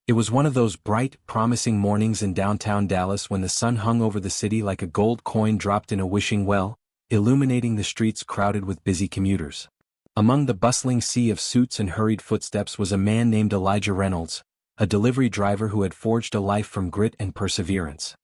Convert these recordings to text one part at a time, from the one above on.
It was one of those bright, promising mornings in downtown Dallas when the sun hung over the city like a gold coin dropped in a wishing well, illuminating the streets crowded with busy commuters. Among the bustling sea of suits and hurried footsteps was a man named Elijah Reynolds, a delivery driver who had forged a life from grit and perseverance.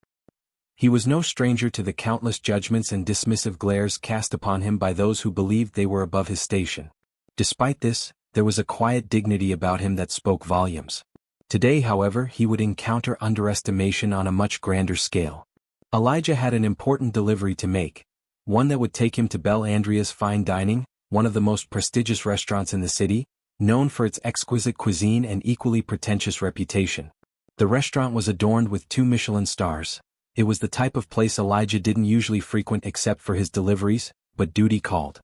He was no stranger to the countless judgments and dismissive glares cast upon him by those who believed they were above his station. Despite this, there was a quiet dignity about him that spoke volumes. Today, however, he would encounter underestimation on a much grander scale. Elijah had an important delivery to make, one that would take him to Belle Andrea's Fine Dining, one of the most prestigious restaurants in the city, known for its exquisite cuisine and equally pretentious reputation. The restaurant was adorned with 2 Michelin stars. It was the type of place Elijah didn't usually frequent except for his deliveries, but duty called.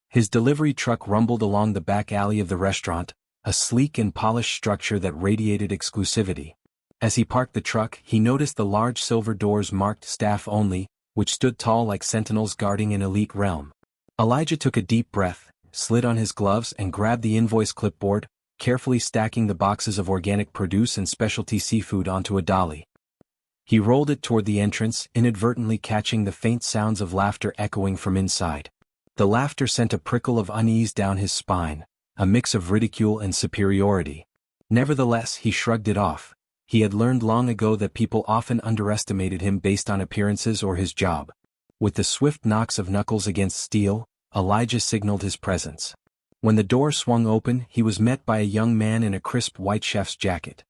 His delivery truck rumbled along the back alley of the restaurant, a sleek and polished structure that radiated exclusivity. As he parked the truck, he noticed the large silver doors marked Staff Only, which stood tall like sentinels guarding an elite realm. Elijah took a deep breath, slid on his gloves and grabbed the invoice clipboard, carefully stacking the boxes of organic produce and specialty seafood onto a dolly. He rolled it toward the entrance, inadvertently catching the faint sounds of laughter echoing from inside. The laughter sent a prickle of unease down his spine, a mix of ridicule and superiority. Nevertheless, he shrugged it off. He had learned long ago that people often underestimated him based on appearances or his job. With the swift knocks of knuckles against steel, Elijah signaled his presence. When the door swung open, he was met by a young man in a crisp white chef's jacket.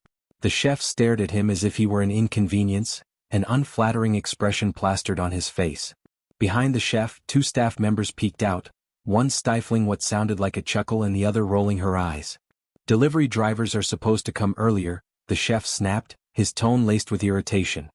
The chef stared at him as if he were an inconvenience, an unflattering expression plastered on his face. Behind the chef, 2 staff members peeked out, one stifling what sounded like a chuckle and the other rolling her eyes. "Delivery drivers are supposed to come earlier," the chef snapped, his tone laced with irritation.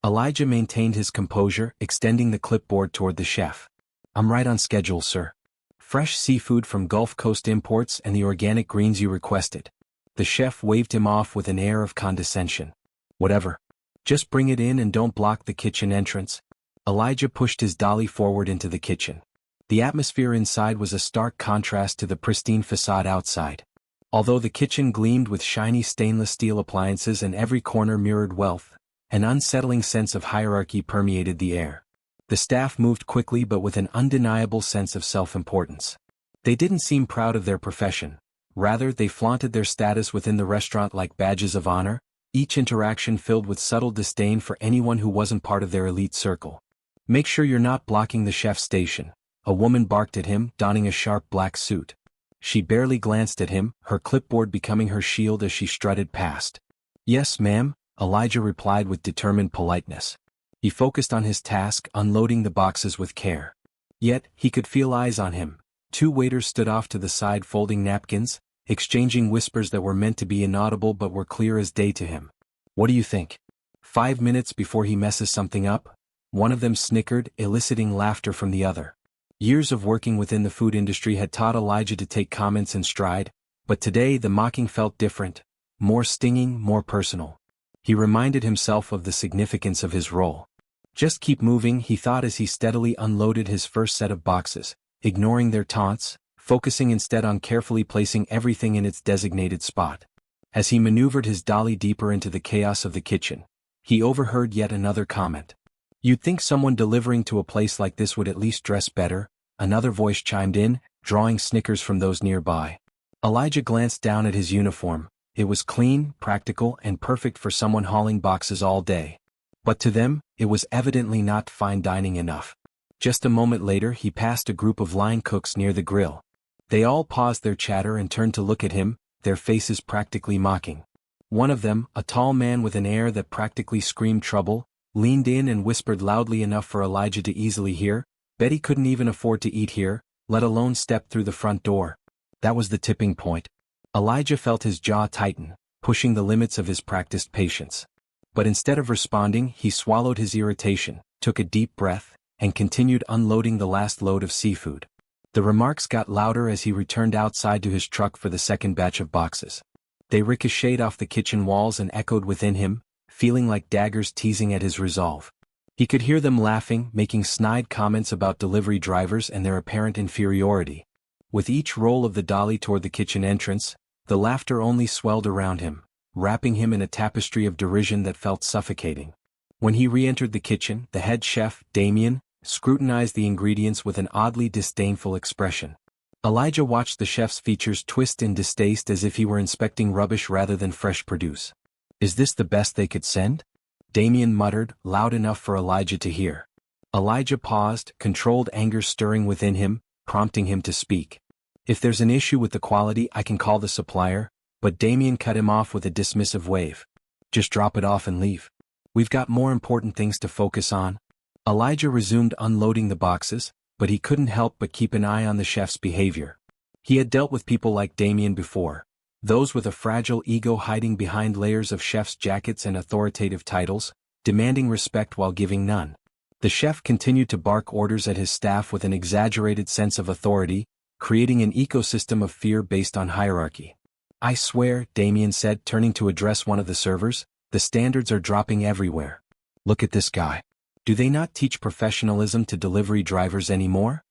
Elijah maintained his composure, extending the clipboard toward the chef. "I'm right on schedule, sir. Fresh seafood from Gulf Coast imports and the organic greens you requested." The chef waved him off with an air of condescension. "Whatever. Just bring it in and don't block the kitchen entrance." Elijah pushed his dolly forward into the kitchen. The atmosphere inside was a stark contrast to the pristine facade outside. Although the kitchen gleamed with shiny stainless steel appliances and every corner mirrored wealth, an unsettling sense of hierarchy permeated the air. The staff moved quickly but with an undeniable sense of self-importance. They didn't seem proud of their profession. Rather, they flaunted their status within the restaurant like badges of honor, each interaction filled with subtle disdain for anyone who wasn't part of their elite circle. "Make sure you're not blocking the chef's station," a woman barked at him, donning a sharp black suit. She barely glanced at him, her clipboard becoming her shield as she strutted past. "Yes, ma'am," Elijah replied with determined politeness. He focused on his task, unloading the boxes with care. Yet, he could feel eyes on him. 2 waiters stood off to the side folding napkins, exchanging whispers that were meant to be inaudible but were clear as day to him. "What do you think? 5 minutes before he messes something up?" One of them snickered, eliciting laughter from the other. Years of working within the food industry had taught Elijah to take comments in stride, but today the mocking felt different, more stinging, more personal. He reminded himself of the significance of his role. "Just keep moving," he thought as he steadily unloaded his first set of boxes, ignoring their taunts, focusing instead on carefully placing everything in its designated spot. As he maneuvered his dolly deeper into the chaos of the kitchen, he overheard yet another comment. "You'd think someone delivering to a place like this would at least dress better," another voice chimed in, drawing snickers from those nearby. Elijah glanced down at his uniform. It was clean, practical, and perfect for someone hauling boxes all day. But to them, it was evidently not fine dining enough. Just a moment later, he passed a group of line cooks near the grill. They all paused their chatter and turned to look at him, their faces practically mocking. One of them, a tall man with an air that practically screamed trouble, leaned in and whispered loudly enough for Elijah to easily hear, "Betty couldn't even afford to eat here, let alone step through the front door." That was the tipping point. Elijah felt his jaw tighten, pushing the limits of his practiced patience. But instead of responding, he swallowed his irritation, took a deep breath, and continued unloading the last load of seafood. The remarks got louder as he returned outside to his truck for the second batch of boxes. They ricocheted off the kitchen walls and echoed within him, feeling like daggers teasing at his resolve. He could hear them laughing, making snide comments about delivery drivers and their apparent inferiority. With each roll of the dolly toward the kitchen entrance, the laughter only swelled around him, wrapping him in a tapestry of derision that felt suffocating. When he re-entered the kitchen, the head chef, Damien, scrutinized the ingredients with an oddly disdainful expression. Elijah watched the chef's features twist in distaste as if he were inspecting rubbish rather than fresh produce. "Is this the best they could send?" Damien muttered, loud enough for Elijah to hear. Elijah paused, controlled anger stirring within him, prompting him to speak. "If there's an issue with the quality, I can call the supplier," but Damien cut him off with a dismissive wave. "Just drop it off and leave. We've got more important things to focus on." Elijah resumed unloading the boxes, but he couldn't help but keep an eye on the chef's behavior. He had dealt with people like Damien before, those with a fragile ego hiding behind layers of chef's jackets and authoritative titles, demanding respect while giving none. The chef continued to bark orders at his staff with an exaggerated sense of authority, creating an ecosystem of fear based on hierarchy. "I swear," Damien said, turning to address one of the servers, "the standards are dropping everywhere. Look at this guy. Do they not teach professionalism to delivery drivers anymore?"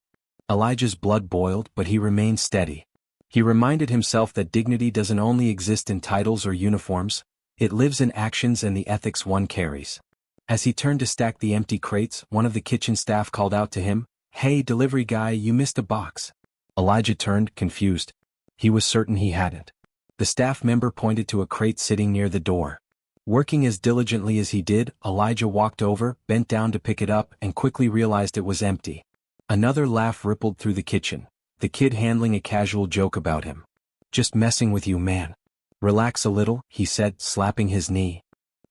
Elijah's blood boiled, but he remained steady. He reminded himself that dignity doesn't only exist in titles or uniforms, it lives in actions and the ethics one carries. As he turned to stack the empty crates, one of the kitchen staff called out to him, "Hey, delivery guy, you missed a box." Elijah turned, confused. He was certain he hadn't. The staff member pointed to a crate sitting near the door. Working as diligently as he did, Elijah walked over, bent down to pick it up, and quickly realized it was empty. Another laugh rippled through the kitchen, the kid handling a casual joke about him. "Just messing with you, man. Relax a little," he said, slapping his knee.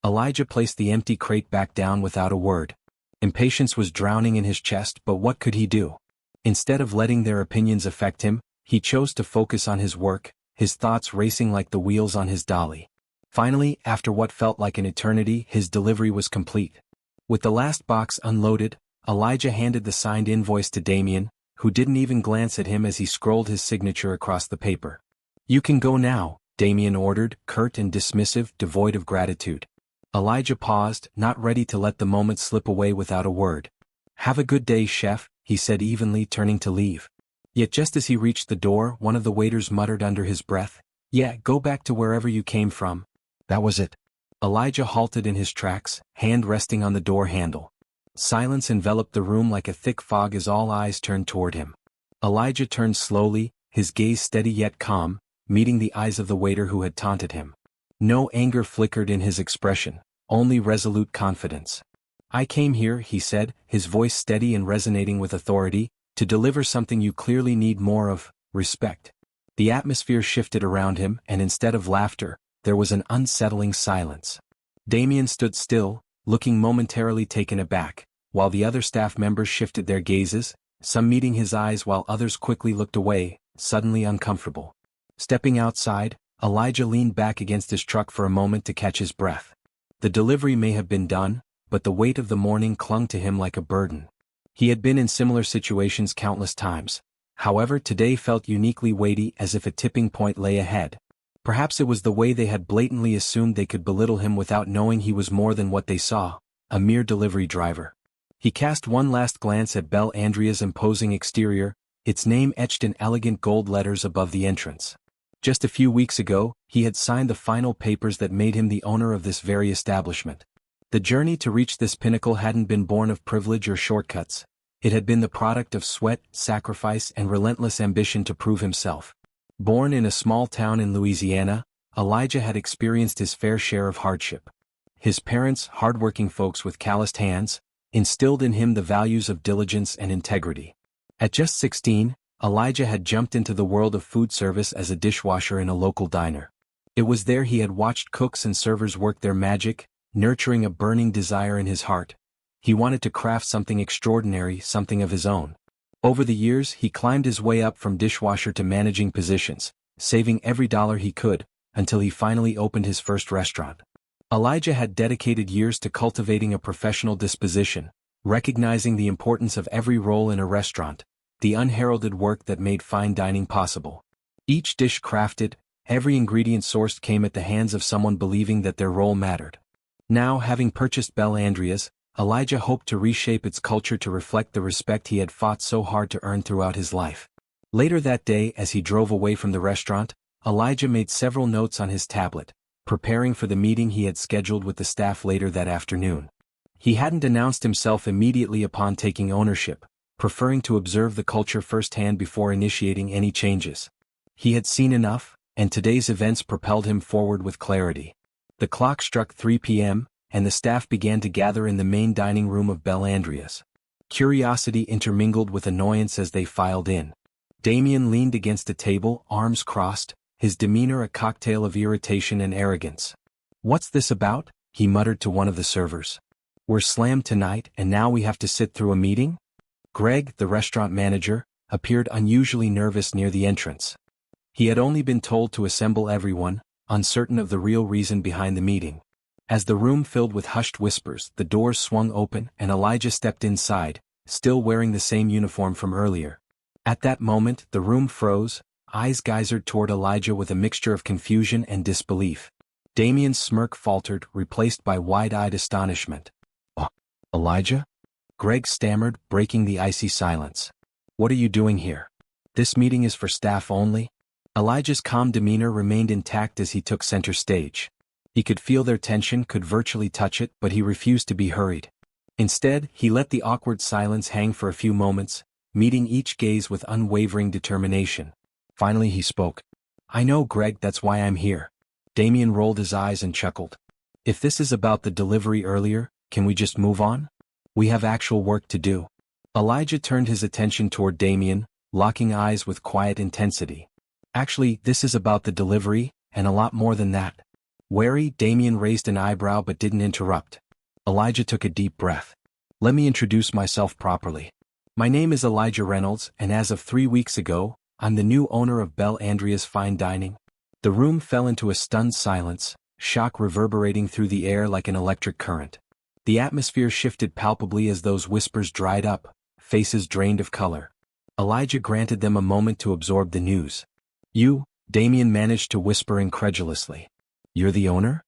Elijah placed the empty crate back down without a word. Impatience was drowning in his chest, but what could he do? Instead of letting their opinions affect him, he chose to focus on his work, his thoughts racing like the wheels on his dolly. Finally, after what felt like an eternity, his delivery was complete. With the last box unloaded, Elijah handed the signed invoice to Damien, who didn't even glance at him as he scrolled his signature across the paper. "You can go now," Damien ordered, curt and dismissive, devoid of gratitude. Elijah paused, not ready to let the moment slip away without a word. "Have a good day, chef," he said evenly, turning to leave. Yet just as he reached the door, one of the waiters muttered under his breath, "Yeah, go back to wherever you came from." That was it. Elijah halted in his tracks, hand resting on the door handle. Silence enveloped the room like a thick fog as all eyes turned toward him. Elijah turned slowly, his gaze steady yet calm, meeting the eyes of the waiter who had taunted him. No anger flickered in his expression, only resolute confidence. "I came here," he said, his voice steady and resonating with authority, "to deliver something you clearly need more of, respect." The atmosphere shifted around him, and instead of laughter, there was an unsettling silence. Damien stood still, looking momentarily taken aback, while the other staff members shifted their gazes, some meeting his eyes while others quickly looked away, suddenly uncomfortable. Stepping outside, Elijah leaned back against his truck for a moment to catch his breath. The delivery may have been done, but the weight of the morning clung to him like a burden. He had been in similar situations countless times. However, today felt uniquely weighty, as if a tipping point lay ahead. Perhaps it was the way they had blatantly assumed they could belittle him without knowing he was more than what they saw, a mere delivery driver. He cast one last glance at Belle Andrea's imposing exterior, its name etched in elegant gold letters above the entrance. Just a few weeks ago, he had signed the final papers that made him the owner of this very establishment. The journey to reach this pinnacle hadn't been born of privilege or shortcuts. It had been the product of sweat, sacrifice, and relentless ambition to prove himself. Born in a small town in Louisiana, Elijah had experienced his fair share of hardship. His parents, hardworking folks with calloused hands, instilled in him the values of diligence and integrity. At just 16, Elijah had jumped into the world of food service as a dishwasher in a local diner. It was there he had watched cooks and servers work their magic, nurturing a burning desire in his heart. He wanted to craft something extraordinary, something of his own. Over the years, he climbed his way up from dishwasher to managing positions, saving every dollar he could, until he finally opened his first restaurant. Elijah had dedicated years to cultivating a professional disposition, recognizing the importance of every role in a restaurant, the unheralded work that made fine dining possible. Each dish crafted, every ingredient sourced came at the hands of someone believing that their role mattered. Now, having purchased Belle Andrea's, Elijah hoped to reshape its culture to reflect the respect he had fought so hard to earn throughout his life. Later that day, as he drove away from the restaurant, Elijah made several notes on his tablet, preparing for the meeting he had scheduled with the staff later that afternoon. He hadn't announced himself immediately upon taking ownership, preferring to observe the culture firsthand before initiating any changes. He had seen enough, and today's events propelled him forward with clarity. The clock struck 3 p.m., and the staff began to gather in the main dining room of Bellandria's. Curiosity intermingled with annoyance as they filed in. Damien leaned against a table, arms crossed, his demeanor a cocktail of irritation and arrogance. "What's this about?" he muttered to one of the servers. "We're slammed tonight and now we have to sit through a meeting?" Greg, the restaurant manager, appeared unusually nervous near the entrance. He had only been told to assemble everyone, uncertain of the real reason behind the meeting. As the room filled with hushed whispers, the doors swung open and Elijah stepped inside, still wearing the same uniform from earlier. At that moment, the room froze, eyes geysered toward Elijah with a mixture of confusion and disbelief. Damien's smirk faltered, replaced by wide-eyed astonishment. "Oh, Elijah?" Greg stammered, breaking the icy silence. "What are you doing here? This meeting is for staff only?" Elijah's calm demeanor remained intact as he took center stage. He could feel their tension, could virtually touch it, but he refused to be hurried. Instead, he let the awkward silence hang for a few moments, meeting each gaze with unwavering determination. Finally he spoke. "I know, Greg, that's why I'm here." Damien rolled his eyes and chuckled. "If this is about the delivery earlier, can we just move on? We have actual work to do." Elijah turned his attention toward Damien, locking eyes with quiet intensity. "Actually, this is about the delivery, and a lot more than that." Wary, Damien raised an eyebrow but didn't interrupt. Elijah took a deep breath. "Let me introduce myself properly. My name is Elijah Reynolds, and as of 3 weeks ago, I'm the new owner of Bellandria's Fine Dining." The room fell into a stunned silence, shock reverberating through the air like an electric current. The atmosphere shifted palpably as those whispers dried up, faces drained of color. Elijah granted them a moment to absorb the news. "You," Damien managed to whisper incredulously. "You're the owner?"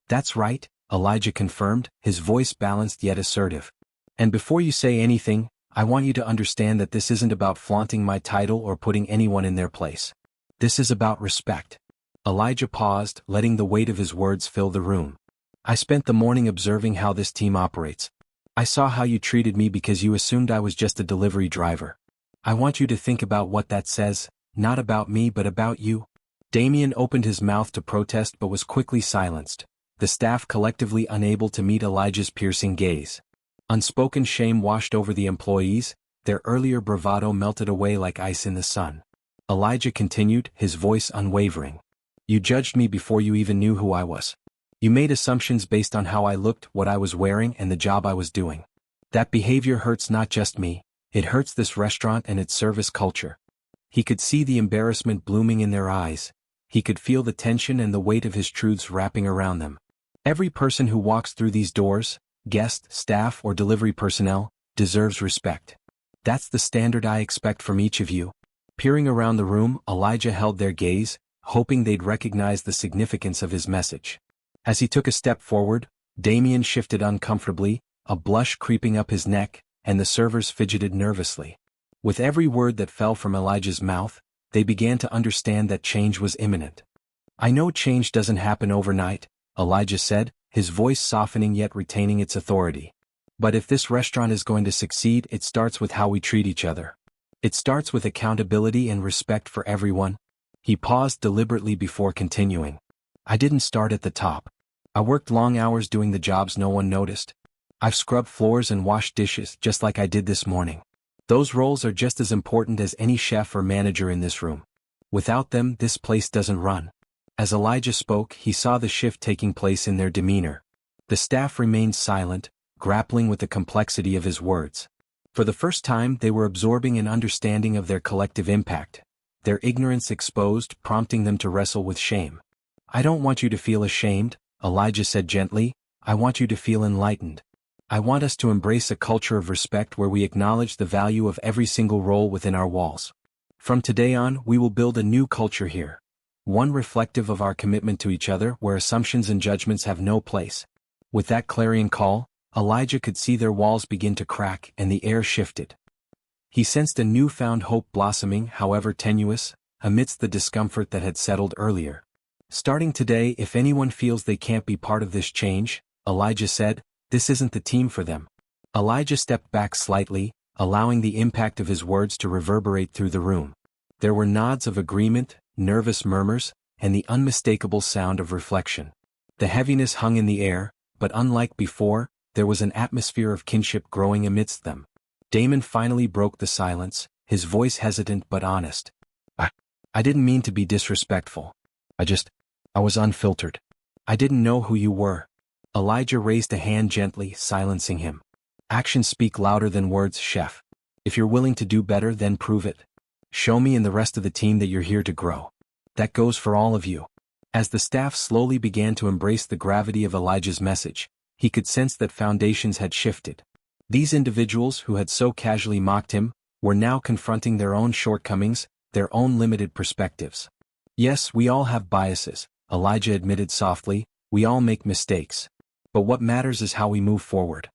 "That's right," Elijah confirmed, his voice balanced yet assertive. "And before you say anything, I want you to understand that this isn't about flaunting my title or putting anyone in their place. This is about respect." Elijah paused, letting the weight of his words fill the room. "I spent the morning observing how this team operates. I saw how you treated me because you assumed I was just a delivery driver. I want you to think about what that says, not about me but about you." Damien opened his mouth to protest but was quickly silenced, the staff collectively unable to meet Elijah's piercing gaze. Unspoken shame washed over the employees, their earlier bravado melted away like ice in the sun. Elijah continued, his voice unwavering. "You judged me before you even knew who I was. You made assumptions based on how I looked, what I was wearing, and the job I was doing. That behavior hurts not just me, it hurts this restaurant and its service culture." He could see the embarrassment blooming in their eyes. He could feel the tension and the weight of his truths wrapping around them. "Every person who walks through these doors, guest, staff, or delivery personnel, deserves respect. That's the standard I expect from each of you." Peering around the room, Elijah held their gaze, hoping they'd recognize the significance of his message. As he took a step forward, Damien shifted uncomfortably, a blush creeping up his neck, and the servers fidgeted nervously. With every word that fell from Elijah's mouth, they began to understand that change was imminent. "I know change doesn't happen overnight," Elijah said, his voice softening yet retaining its authority. "But if this restaurant is going to succeed, it starts with how we treat each other. It starts with accountability and respect for everyone." He paused deliberately before continuing. "I didn't start at the top. I worked long hours doing the jobs no one noticed. I've scrubbed floors and washed dishes just like I did this morning. Those roles are just as important as any chef or manager in this room. Without them, this place doesn't run." As Elijah spoke, he saw the shift taking place in their demeanor. The staff remained silent, grappling with the complexity of his words. For the first time, they were absorbing an understanding of their collective impact, their ignorance exposed, prompting them to wrestle with shame. "I don't want you to feel ashamed," Elijah said gently. "I want you to feel enlightened. I want us to embrace a culture of respect where we acknowledge the value of every single role within our walls. From today on, we will build a new culture here. One reflective of our commitment to each other where assumptions and judgments have no place." With that clarion call, Elijah could see their walls begin to crack and the air shifted. He sensed a newfound hope blossoming, however tenuous, amidst the discomfort that had settled earlier. Starting today, if anyone feels they can't be part of this change, Elijah said, this isn't the team for them. Elijah stepped back slightly, allowing the impact of his words to reverberate through the room. There were nods of agreement, nervous murmurs, and the unmistakable sound of reflection. The heaviness hung in the air, but unlike before, there was an atmosphere of kinship growing amidst them. Damon finally broke the silence, his voice hesitant but honest. I didn't mean to be disrespectful. I was unfiltered. I didn't know who you were. Elijah raised a hand gently, silencing him. Actions speak louder than words, chef. If you're willing to do better, then prove it. Show me and the rest of the team that you're here to grow. That goes for all of you. As the staff slowly began to embrace the gravity of Elijah's message, he could sense that foundations had shifted. These individuals who had so casually mocked him were now confronting their own shortcomings, their own limited perspectives. Yes, we all have biases, Elijah admitted softly, we all make mistakes. But what matters is how we move forward.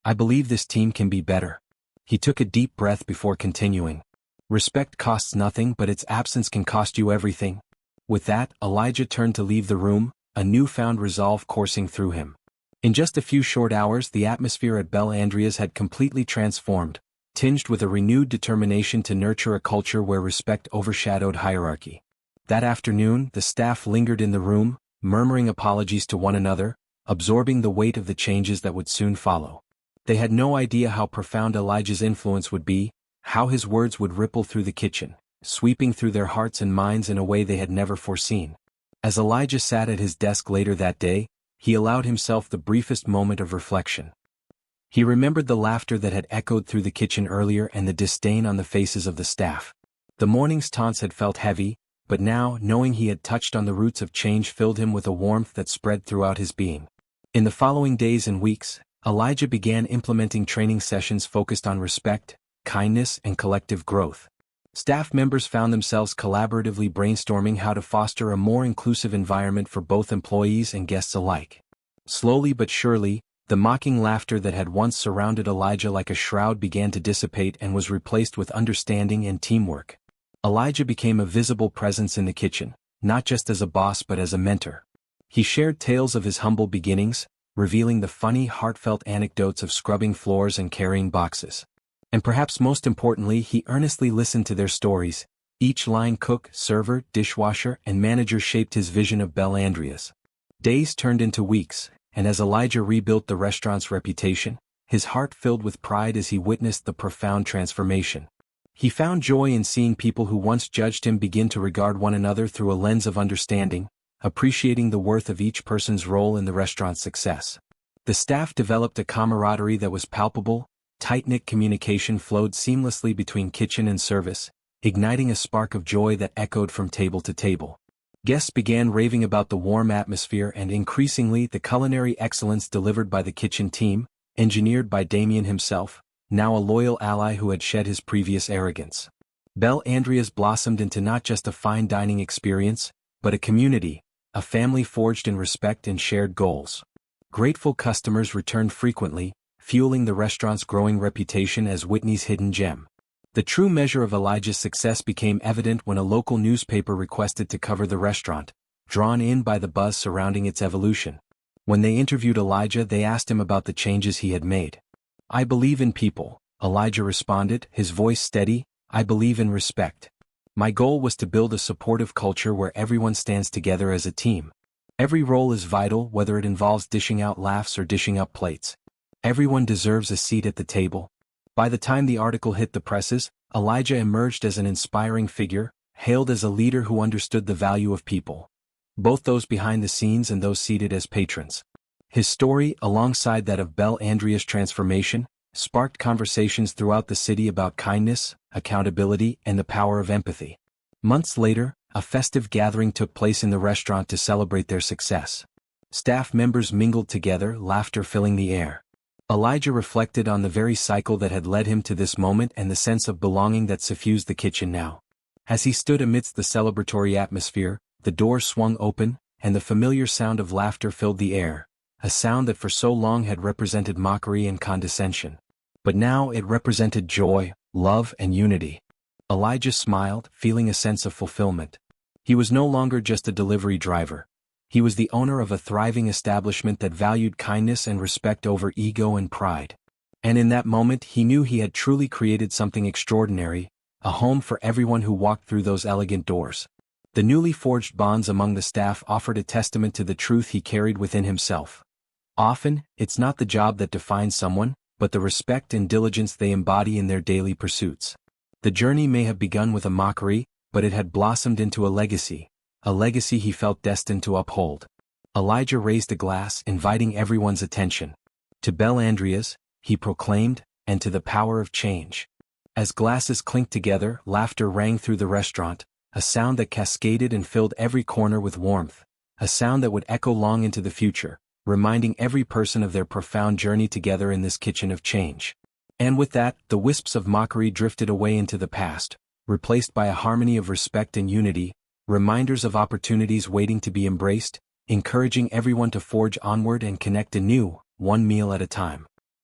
I believe this team can be better. He took a deep breath before continuing. Respect costs nothing, but its absence can cost you everything. With that, Elijah turned to leave the room, a newfound resolve coursing through him. In just a few short hours, the atmosphere at Bel Andreas had completely transformed, tinged with a renewed determination to nurture a culture where respect overshadowed hierarchy. That afternoon, the staff lingered in the room, murmuring apologies to one another, absorbing the weight of the changes that would soon follow. They had no idea how profound Elijah's influence would be, how his words would ripple through the kitchen, sweeping through their hearts and minds in a way they had never foreseen. As Elijah sat at his desk later that day, he allowed himself the briefest moment of reflection. He remembered the laughter that had echoed through the kitchen earlier and the disdain on the faces of the staff. The morning's taunts had felt heavy, but now, knowing he had touched on the roots of change filled him with a warmth that spread throughout his being. In the following days and weeks, Elijah began implementing training sessions focused on respect, kindness, and collective growth. Staff members found themselves collaboratively brainstorming how to foster a more inclusive environment for both employees and guests alike. Slowly but surely, the mocking laughter that had once surrounded Elijah like a shroud began to dissipate and was replaced with understanding and teamwork. Elijah became a visible presence in the kitchen, not just as a boss but as a mentor. He shared tales of his humble beginnings, revealing the funny, heartfelt anecdotes of scrubbing floors and carrying boxes. And perhaps most importantly, he earnestly listened to their stories. Each line cook, server, dishwasher, and manager shaped his vision of Bel Andreas. Days turned into weeks, and as Elijah rebuilt the restaurant's reputation, his heart filled with pride as he witnessed the profound transformation. He found joy in seeing people who once judged him begin to regard one another through a lens of understanding, appreciating the worth of each person's role in the restaurant's success. The staff developed a camaraderie that was palpable, tight-knit communication flowed seamlessly between kitchen and service, igniting a spark of joy that echoed from table to table. Guests began raving about the warm atmosphere and increasingly the culinary excellence delivered by the kitchen team, engineered by Damien himself, now a loyal ally who had shed his previous arrogance. Bel Andreas blossomed into not just a fine dining experience, but a community, a family forged in respect and shared goals. Grateful customers returned frequently, fueling the restaurant's growing reputation as Whitney's hidden gem. The true measure of Elijah's success became evident when a local newspaper requested to cover the restaurant, drawn in by the buzz surrounding its evolution. When they interviewed Elijah, they asked him about the changes he had made. I believe in people, Elijah responded, his voice steady. I believe in respect. My goal was to build a supportive culture where everyone stands together as a team. Every role is vital, whether it involves dishing out laughs or dishing up plates. Everyone deserves a seat at the table. By the time the article hit the presses, Elijah emerged as an inspiring figure, hailed as a leader who understood the value of people, both those behind the scenes and those seated as patrons. His story, alongside that of Bel Andreas' transformation, sparked conversations throughout the city about kindness, accountability, and the power of empathy. Months later, a festive gathering took place in the restaurant to celebrate their success. Staff members mingled together, laughter filling the air. Elijah reflected on the very cycle that had led him to this moment and the sense of belonging that suffused the kitchen now. As he stood amidst the celebratory atmosphere, the door swung open, and the familiar sound of laughter filled the air, a sound that for so long had represented mockery and condescension. But now it represented joy, love, and unity. Elijah smiled, feeling a sense of fulfillment. He was no longer just a delivery driver. He was the owner of a thriving establishment that valued kindness and respect over ego and pride. And in that moment he knew he had truly created something extraordinary, a home for everyone who walked through those elegant doors. The newly forged bonds among the staff offered a testament to the truth he carried within himself. Often, it's not the job that defines someone, but the respect and diligence they embody in their daily pursuits. The journey may have begun with a mockery, but it had blossomed into a legacy he felt destined to uphold. Elijah raised a glass, inviting everyone's attention. To Bel Andreas, he proclaimed, and to the power of change. As glasses clinked together, laughter rang through the restaurant, a sound that cascaded and filled every corner with warmth, a sound that would echo long into the future, reminding every person of their profound journey together in this kitchen of change. And with that, the wisps of mockery drifted away into the past, replaced by a harmony of respect and unity, reminders of opportunities waiting to be embraced, encouraging everyone to forge onward and connect anew, one meal at a time.